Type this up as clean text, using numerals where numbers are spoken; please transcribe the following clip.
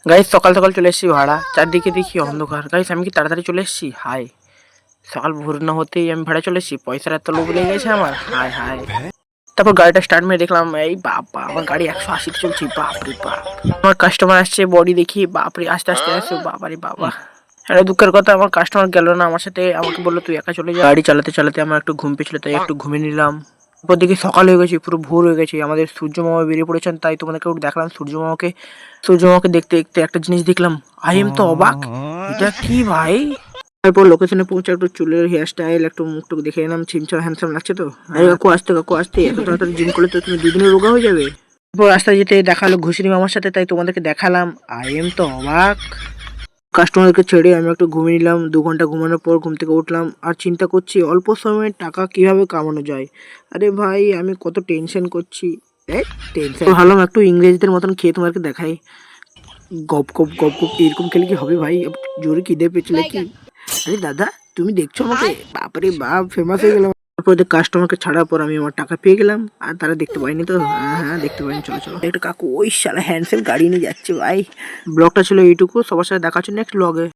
Guys সকাল সকাল চলে এসেছি ভাড়া, চারদিকে দেখি অন্ধকার। গাইস আমি কি তাড়াতাড়ি চলে এসেছি? হাই, সকাল ভোর না হতেই আমি ভাড়া চলে এসেছি। পয়সার এত লোভ লেগে গেছে আমার। High high. তারপর গাড়িটা স্টার্ট মেরে দেখলাম এই বাবা, আমার গাড়ি 180 চলছে। বাপরে বাপ, আমার কাস্টমার আসছে, বডি দেখি বাপরে, আস্তে আস্তে আসছে। বাবারে বাবা, একটা দুঃখের কথা, আমার কাস্টমার গেল না আমার সাথে, আমাকে বললো তুই একা চলে যা। গাড়ি চালাতে চালাতে আমার একটু ঘুম পেয়েছিল, তাই একটু ঘুমিয়ে নিলাম। তারপর দেখি সকাল হয়ে গেছে, পুরো ভোর হয়ে গেছে। আমাদের সূর্য মামা বেরিয়ে পড়েছেন, তাই তোমাদেরকে একটু দেখালাম সূর্য মামাকে। সূর্য মামাকে দেখতে দেখতে একটা জিনিস দেখলাম, আই এম তো অবাক, এটা কি ভাই। তারপর লোকেশনে পৌঁছে একটু চুলের হেয়ার স্টাইল, একটু মুখটুক দেখে এলাম, ছিমছাম হ্যান্ডসাম লাগছে তো। আরে কাকু আসতে এত তাড়াতাড়ি জিম করলে তো তুমি দুদিনে রোগা হয়ে যাবে। তারপর রাস্তায় যেতে দেখালো ঘুষিনি মামার সাথে, তাই তোমাদেরকে দেখালাম, আই এম তো অবাক। কাস্টমারকে ছেড়ে আমি একটু ঘুমিয়ে নিলাম। 2 ঘন্টা ঘুমানোর পর ঘুম থেকে উঠলাম আর চিন্তা করছি অল্প সময়ে টাকা কিভাবে কামানো যায়। আরে ভাই আমি কত টেনশন করছি। টেনশন ভাবলাম একটু ইংরেজদের মতন খেয়ে তোমাকে দেখাই। গপ গপ গপ গপ এরকম খেলে কি হবে ভাই? জোরে খিদে পেয়েছে নাকি? আরে দাদা তুমি দেখছো আমাকে? বাপরে বাপ, ফেমাস হয়ে গেলাম। তারপর কাস্টমারকে ছাড়ার পর আমি আমার টাকা পেয়ে গেলাম। আর তারা দেখতে পাইনি তো? হ্যাঁ হ্যাঁ দেখতে পাইনি। চলো চলো, একটা কাকু ওই শালা হ্যান্ডসেল গাড়ি নিয়ে যাচ্ছে ভাই। ব্লগটা ছিল এইটুকু, সবার সাথে দেখা হচ্ছে নেক্সট ব্লগে।